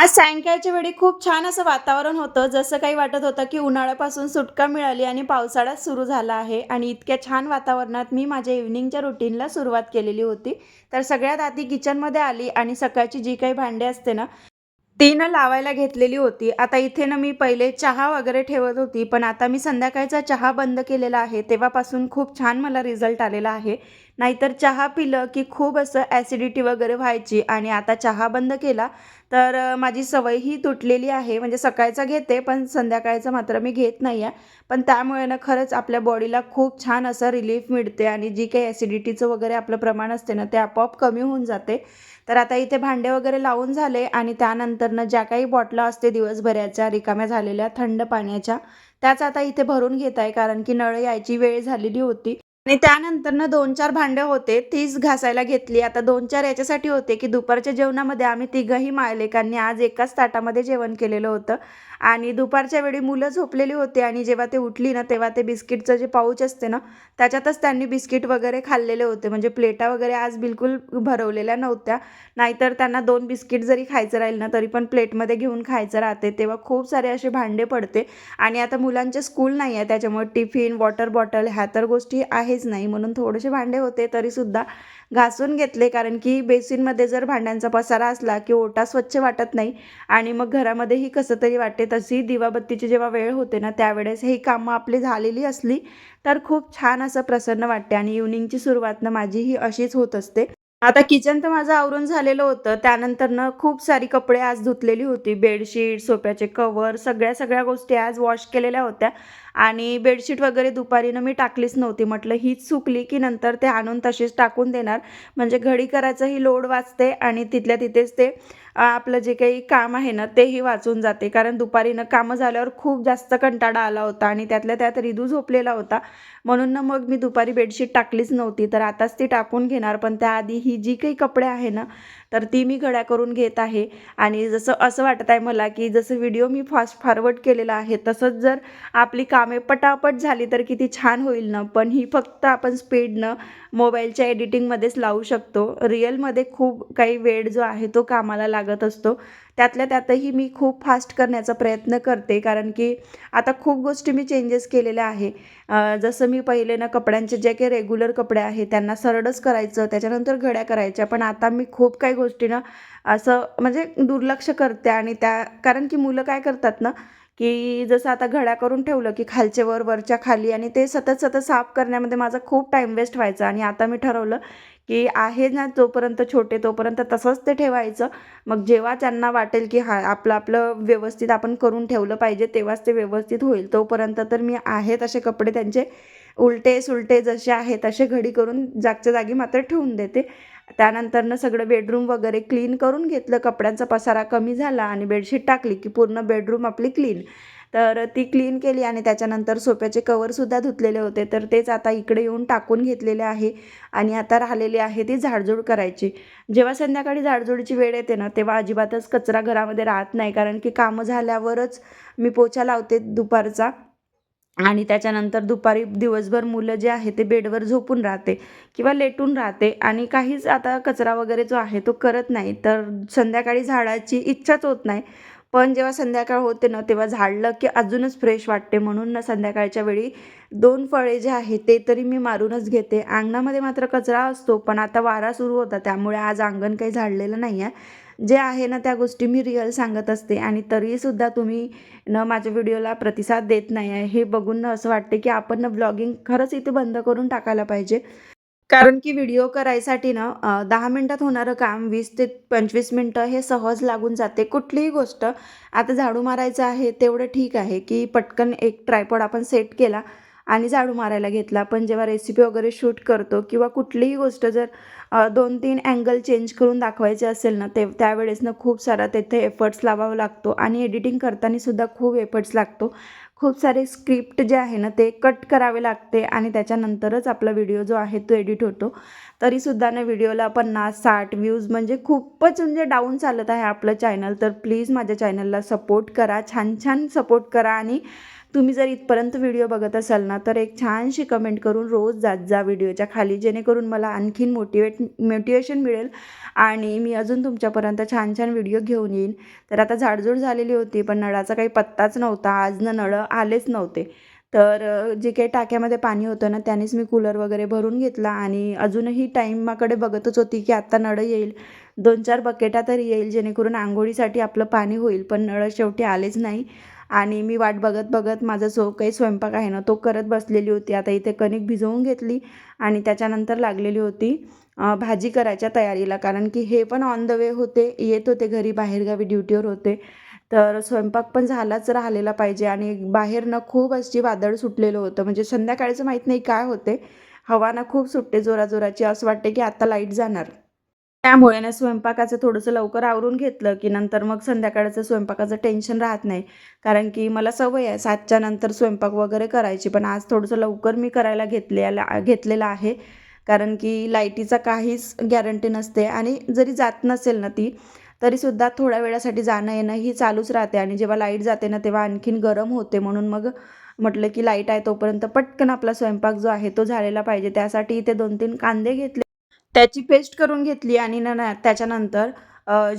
आज सायंकाळच्या वेळी खूप छान असं वातावरण होतं. जसं काही वाटत होतं, की उन्हाळ्यापासून सुटका मिळाली आणि पावसाळा सुरू झाला आहे आणि इतक्या छान वातावरणात मी माझ्या इव्हनिंगच्या रुटीनला सुरुवात केलेली होती. तर सगळ्यात आधी किचनमध्ये आली आणि सकाळची जी काही भांडी असते ना, ती ना लावायला घेतलेली होती. आता इथे ना मी पहिले चहा वगैरे ठेवत होती, पण आता मी संध्याकाळचा चहा बंद केलेला आहे. तेव्हापासून खूप छान मला रिझल्ट आलेला आहे. नाहीतर चहा पिलं की खूप असं ॲसिडिटी वगैरे व्हायची आणि आता चहा बंद केला तर माझी सवयही तुटलेली आहे. म्हणजे सकाळचा घेते, पण संध्याकाळचा मात्र मी घेत नाही आहे. पण त्यामुळे ना खरंच आपल्या बॉडीला खूप छान असं रिलीफ मिळते आणि जी काही ॲसिडिटीचं वगैरे आपलं प्रमाण असते ना, ते आपोआप कमी होऊन जाते. तर आता इथे भांडे वगैरे लावून झाले आणि त्यानंतरनं ज्या काही बॉटला असते दिवसभराच्या रिकाम्या झालेल्या थंड पाण्याच्या, त्याच आता इथे भरून घेत आहे. कारण की नळ यायची वेळ झालेली होती आणि त्यानंतरनं 2-4 भांडे होते, तीच घासायला घेतली. आता 2-4 याच्यासाठी होते, की दुपारच्या जेवणामध्ये आम्ही तिघंही मायलेकांनी आज एकाच ताटामध्ये जेवण केलेलं होतं आणि दुपारच्या वेळी मुलं झोपलेली होती आणि जेव्हा ते उठली ना, तेव्हा ते बिस्किटचं जे पाऊच असते ना, त्याच्यातच त्यांनी बिस्किट वगैरे खाल्लेले होते. म्हणजे प्लेटा वगैरे आज बिलकुल भरवलेल्या नव्हत्या. नाहीतर त्यांना 2 बिस्किट जरी खायचं राहील ना, तरी पण प्लेटमध्ये घेऊन खायचं राहते. तेव्हा खूप सारे असे भांडे पडते आणि आता मुलांचे स्कूल नाही आहे, त्याच्यामुळे टिफिन, वॉटर बॉटल ह्या तर गोष्टी आहेच नाही. म्हणून थोडेसे भांडे होते, तरीसुद्धा घासून घेतले. कारण की बेसिनमध्ये जर भांड्यांचा पसारा असला, की ओटा स्वच्छ वाटत नाही आणि मग घरामध्येही कसं तरी वाटते. तशी दिवाबत्तीची जेव्हा वेळ होते ना, त्यावेळेस ही कामं आपली झालेली असली, तर खूप छान असं प्रसन्न वाटते आणि इव्हनिंगची सुरुवात ना माझी ही अशीच होत असते. आता किचन तर माझं आवरून झालेलं होतं. त्यानंतरनं खूप सारी कपडे आज धुतलेली होती. बेडशीट, सोफ्याचे कव्हर सगळ्या गोष्टी आज वॉश केलेल्या होत्या आणि बेडशीट वगैरे दुपारी मी टाकलीच नव्हती. म्हटलं हीच सुकली की नंतर ते आणून तशीच टाकून देणार. म्हणजे घडी करायचाही लोड वाचते आणि तिथल्या तिथेच ते आपलं जे काही काम आहे ना, तेही वाचून जाते. कारण दुपारी कामं झाल्यावर खूप जास्त कंटाळा आला होता आणि त्यातल्या त्यात रिदू झोपलेला होता. म्हणून मग मी दुपारी बेडशीट टाकलीच नव्हती. तर आताच ती टाकून घेणार. पण त्याआधी ही जी काही कपडे आहे ना, तर ती मी घड्या करून घेत आहे आणि जसं असं वाटत आहे मला, की जसं व्हिडिओ मी फास्ट फॉरवर्ड केलेला आहे, तसंच जर आपली कामे पटापट झाली तर किती छान होईल ना. पण ही फक्त आपण स्पीडनं मोबाईलच्या एडिटिंगमध्येच लावू शकतो. रिअलमध्ये खूप काही वेळ जो आहे तो कामाला लागत असतो. त्यातल्या त्यातही मी खूप फास्ट करण्याचा प्रयत्न करते. कारण की आता खूप गोष्टी मी चेंजेस केलेल्या आहे. जसं मी पहिले ना कपड्यांचे जे काही रेग्युलर कपडे आहेत त्यांना सरळच करायचं, त्याच्यानंतर घड्या करायच्या. पण आता मी खूप काही गोष्टी असं म्हणजे दुर्लक्ष करते आणि त्या कारण की मुलं काय करतात ना, की जसं आता घड्या करून ठेवलं, की खालचे वर, वरच्या खाली आणि ते सतत साफ करण्यामध्ये माझा खूप टाईम वेस्ट व्हायचा आणि आता मी ठरवलं, की आहे ना जोपर्यंत छोटे तोपर्यंत तसंच ते ठेवायचं. मग जेव्हा त्यांना वाटेल, की हां, आपलं आपलं व्यवस्थित आपण करून ठेवलं पाहिजे, तेव्हाच ते व्यवस्थित होईल. तोपर्यंत तर मी आहे तसे कपडे त्यांचे उलटे-सुलटे जसे आहेत तसे घडी करून जागच्या जागी मात्र ठेवून देते. त्यानंतरनं सगळं बेडरूम वगैरे क्लीन करून घेतलं. कपड्यांचा पसारा कमी झाला आणि बेडशीट टाकली, की पूर्ण बेडरूम आपली क्लीन. तर ती क्लीन केली आणि त्याच्यानंतर सोफ्याचे कव्हरसुद्धा धुतलेले होते. तर तेच आता इकडे येऊन टाकून घेतलेले आहे आणि आता राहिलेली आहे ती झाडझूड करायची. जेव्हा संध्याकाळी झाडझुडीची वेळ येते ना, तेव्हा अजिबातच कचरा घरामध्ये राहत नाही. कारण की कामं झाल्यावरच मी पोछा लावते दुपारचा आणि त्याच्यानंतर दुपारी दिवसभर मुलं जे आहे ते बेडवर झोपून राहते किंवा लेटून राहते आणि काहीच आता कचरा वगैरे जो आहे तो करत नाही. तर संध्याकाळी झाडायची इच्छाच होत नाही. पण जेव्हा संध्याकाळ होते ना, तेव्हा झाडलं की अजूनच फ्रेश वाटते. म्हणून संध्याकाळच्या वेळी 2 फळे जे आहेत ते तरी मी मारूनच घेते. अंगणामध्ये मात्र कचरा असतो, पण आता वारा सुरू होता त्यामुळे आज अंगण काही झाडलेलं नाही आहे. जे आहे ना त्या गोष्टी मी रिअल सांगत असते आणि तरीसुद्धा तुम्ही माझ्या व्हिडिओला प्रतिसाद देत नाही आहे. हे बघून असं वाटते की आपण व्लॉगिंग खरंच इथे बंद करून टाकायला पाहिजे. कारण की व्हिडिओ करायसाठी 10 मिनिटात होणारं काम 20 ते 25 मिनिटं हे सहज लागून जाते. कुठलीही गोष्ट आता झाडू मारायचं आहे तेवढं ठीक आहे, की पटकन एक ट्रायपॉड आपण सेट केला आणि झाडू मारायला घेतला. पण जेव्हा रेसिपी वगैरे शूट करतो किंवा कुठलीही गोष्ट जर 2-3 अँगल चेंज करून दाखवायचे असेल ना, त्यावेळेस खूप सारा तिथे एफर्ट्स लावावा लागतो आणि एडिटिंग करताना सुद्धा खूप एफर्ट्स लागतो. खूप सारे स्क्रिप्ट जे आहे ना, ते कट करावे लागते आणि त्याच्यानंतरच आपला व्हिडिओ जो आहे तो एडिट होतो. तरीसुद्धा व्हिडिओला 50-60 व्ह्यूज म्हणजे खूपच म्हणजे डाऊन चालत आहे आपलं चॅनल. तर प्लीज माझ्या चॅनलला सपोर्ट करा, छान-छान सपोर्ट करा आणि तुम्ही जर इथपर्यंत व्हिडिओ बघत असाल ना, तर एक छानशी कमेंट करून रोज जात जा व्हिडिओच्या खाली, जेणेकरून मला आणखीन मोटिवेशन मिळेल आणि मी अजून तुमच्यापर्यंत छान छान व्हिडिओ घेऊन येईन. तर आता झाडझूड झालेली होती, पण नळाचा काही पत्ताच नव्हता. आज ना नळ आलेच नव्हते. तर जे काही टाक्यामध्ये पाणी होतं ना, त्यानेच मी कूलर वगैरे भरून घेतला आणि अजूनही टाईमाकडे बघतच होती की आत्ता नळ येईल. 2-4 बकेटा तरी येईल, जेणेकरून अंघोळीसाठी आपलं पाणी होईल. पण नळ शेवटी आलेच नाही आणि मी वाट बघत बघत माझा जो काही स्वयंपाक आहे ना, तो करत बसलेली होती. आता इथे कणिक भिजवून घेतली आणि त्याच्यानंतर लागलेली होती भाजी करायच्या तयारीला. कारण की हे पण ऑन द वे होते, येत होते घरी, बाहेरगावी ड्युटीवर होते. तर स्वयंपाक पण झालाच राहिलेला पाहिजे आणि बाहेर ना खूप अशी वादळ सुटलेलं होतं. म्हणजे संध्याकाळचं माहीत नाही काय होते, हवा ना खूप सुटते जोराजोराची. असं वाटते की आता लाईट जाणार. त्यामुळे ना स्वयंपाकाचं थोडंसं लवकर आवरून घेतलं, की नंतर मग संध्याकाळचं स्वयंपाकाचं टेन्शन राहत नाही. कारण की मला सवय आहे 7च्या नंतर स्वयंपाक वगैरे करायची. पण आज थोडंसं लवकर मी करायला घेतलेलं आहे. कारण की लाईटीचा काहीच गॅरंटी नसते आणि जरी जात नसेल ना ती, तरीसुद्धा थोड्या वेळासाठी जाणं येणं ही चालूच राहते आणि जेव्हा लाईट जाते ना, तेव्हा आणखीन गरम होते. म्हणून मग म्हटलं की लाईट आहे तोपर्यंत पटकन आपला स्वयंपाक जो आहे तो झालेला पाहिजे. त्यासाठी इथे 2-3 कांदे घेतले. त्याची पेस्ट करून घेतली आणि त्याच्यानंतर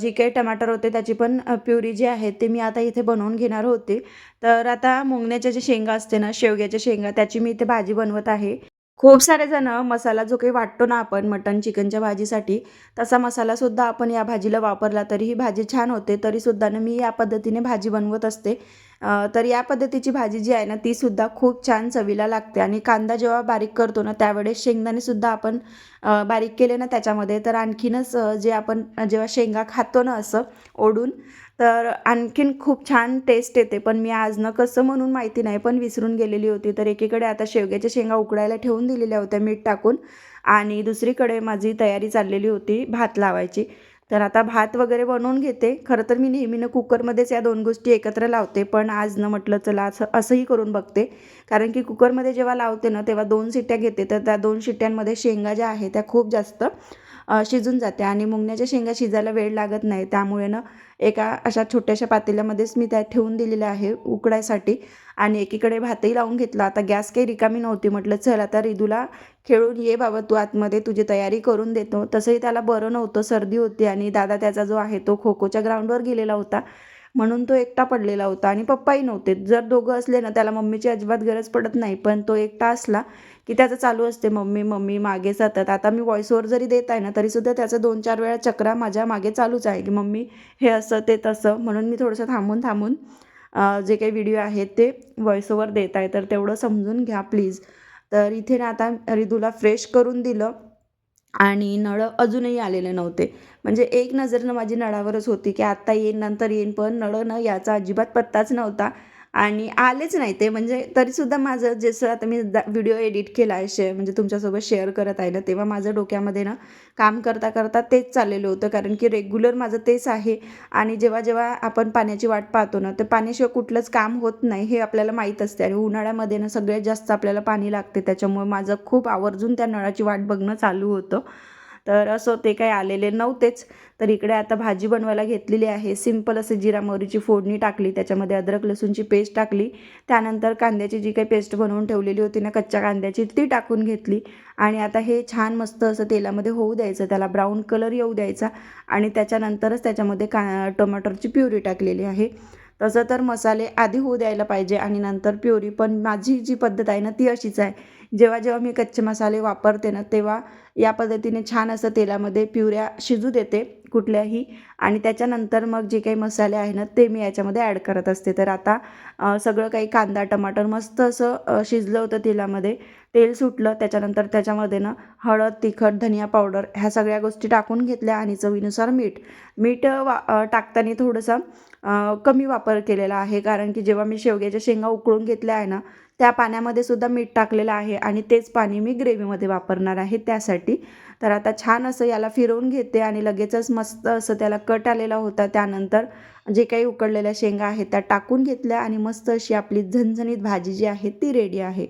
जे काही टमाटर होते त्याची पण प्युरी जी आहे ते मी आता इथे बनवून घेणार होते. तर आता मुंगण्याच्या जे शेंगा असते ना, शेवग्याच्या शेंगा, त्याची मी इथे भाजी बनवत आहे. खूप सारे जण मसाला जो काही वाटतो ना आपण मटण चिकनच्या भाजीसाठी, तसा मसालासुद्धा आपण या भाजीला वापरला तरी ही भाजी छान होते. तरीसुद्धा ना मी या पद्धतीने भाजी बनवत असते. तर या पद्धतीची भाजी जी आहे ना, तीसुद्धा खूप छान चवीला लागते आणि कांदा जेव्हा बारीक करतो ना, त्यावेळेस शेंगदाणेसुद्धा आपण बारीक केले ना त्याच्यामध्ये, तर आणखीनच जे आपण जेव्हा शेंगा खातो ना असं ओढून, तर आणखीन खूप छान टेस्ट येते. पण मी आज ना कसं म्हणून माहिती नाही, पण विसरून गेलेली होती. तर एकीकडे आता शेवग्याच्या शेंगा उकडायला ठेवून दिलेल्या होत्या मीठ टाकून आणि दुसरीकडे माझी तयारी चाललेली होती भात लावायची. तर आता भात वगैरे बनवून घेते. खरं तर मी नेहमीनं कुकरमध्येच या 2 गोष्टी एकत्र लावते. पण आज ना म्हटलं चला असंही करून बघते. कारण की कुकरमध्ये जेव्हा लावते ना, तेव्हा 2 शिट्ट्या घेते. तर त्या 2 शिट्ट्यांमध्ये शेंगा ज्या आहेत त्या खूप जास्त शिजून जाते आणि मुंगण्याच्या शेंगा शिजायला वेळ लागत नाही. त्यामुळे ना एका अशा छोट्याशा पातेल्यामध्येच मी त्या ठेवून दिलेल्या आहे उकडायसाठी आणि एकीकडे भातही लावून घेतला. आता गॅस काही रिकामी नव्हती. म्हटलं चल आता रिदूला खेळून ये बाबा तू आतमध्ये, तुझी तयारी करून देतो. तसंही त्याला बरं नव्हतं, सर्दी होती आणि दादा त्याचा जो आहे तो खो-खोच्या ग्राउंडवर गेलेला होता. म्हणून तो एकटा पडलेला होता आणि पप्पाही नव्हते. जर दोघं असले ना, त्याला मम्मीची अजिबात गरज पडत नाही. पण तो एकटा असला की त्याचं चालू असते मम्मी, मम्मी मागे सतत. आता मी व्हॉईस ओव्हर जरी देत आहे ना, तरीसुद्धा त्याचं 2-4 वेळा चकरा माझ्या मागे चालूच आहे, की मम्मी हे असं, ते तसं. म्हणून मी थोडंसं थांबून जे काही व्हिडिओ आहेत ते व्हॉईस ओव्हर देत आहे, तर तेवढं समजून घ्या प्लीज. तर इथे ना आता रिदूला फ्रेश करून दिलं आणि नळं अजूनही आलेले नव्हते. म्हणजे एक नजर ना माझी नळावरच होती, की आत्ता येईन, नंतर येईन, पण नळं न याचा अजिबात पत्ताच नव्हता आणि आलेच नाही ते. म्हणजे तरीसुद्धा माझं जसं आता मी व्हिडिओ एडिट केला आहे, म्हणजे तुमच्यासोबत शेअर करत आहे ना, तेव्हा माझं डोक्यामध्ये ना काम करता करता तेच चाललेलं होतं. कारण की रेग्युलर माझं तेच आहे आणि जेव्हा जेव्हा आपण पाण्याची वाट पाहतो ना, तर पाण्याशिवाय कुठलंच काम होत नाही हे आपल्याला माहीत असते आणि उन्हाळ्यामध्ये ना सगळ्यात जास्त आपल्याला पाणी लागते. त्याच्यामुळे माझं खूप आवर्जून त्या नळाची वाट बघणं चालू होतं. तर असं ते काही आलेले नव्हतेच. तर इकडे आता भाजी बनवायला घेतलेली आहे. सिंपल असे जिरा मोहरीची फोडणी टाकली, त्याच्यामध्ये अद्रक लसूणची पेस्ट टाकली. त्यानंतर कांद्याची जी काही पेस्ट बनवून ठेवलेली होती ना कच्च्या कांद्याची, ती टाकून घेतली आणि आता हे छान मस्त असं तेलामध्ये होऊ द्यायचं, त्याला ब्राऊन कलर येऊ द्यायचा आणि त्याच्यानंतरच त्याच्यामध्ये टोमॅटोची प्युरी टाकलेली आहे. तसं तर मसाले आधी होऊ द्यायला पाहिजे आणि नंतर प्युरी, पण माझी जी पद्धत आहे ना ती अशीच आहे. जेव्हा जेव्हा मी कच्चे मसाले वापरते ना, तेव्हा या पद्धतीने छान असं तेलामध्ये प्युऱ्या शिजू देते कुठल्याही आणि त्याच्यानंतर मग जे काही मसाले आहे ना ते मी याच्यामध्ये ॲड करत असते. तर आता सगळं काही कांदा टमाटर मस्त असं शिजलं होतं तेलामध्ये. तेल सुटलं, त्याच्यानंतर त्याच्यामध्ये ना हळद, तिखट, धनिया पावडर ह्या सगळ्या गोष्टी टाकून घेतल्या आणि चवीनुसार मीठ. मीठ टाकताना थोडंसं कमी वापर केलेला आहे, कारण की जेव्हा मी शेवग्याच्या शेंगा उकळून घेतल्या आहे ना, त्या पाण्यामध्ये सुद्धा मीठ टाकलेलं आहे आणि तेच पाणी मी ग्रेव्हीमध्ये वापरणार आहे त्यासाठी. तर आता छान असं याला फिरवून घेते आणि लगेचच मस्त असं त्याला कट आलेला होता. त्यानंतर जे काही उकडलेल्या शेंगा आहेत त्या टाकून घेतल्या आणि मस्त अशी आपली झणझणीत भाजी जी आहे ती रेडी आहे.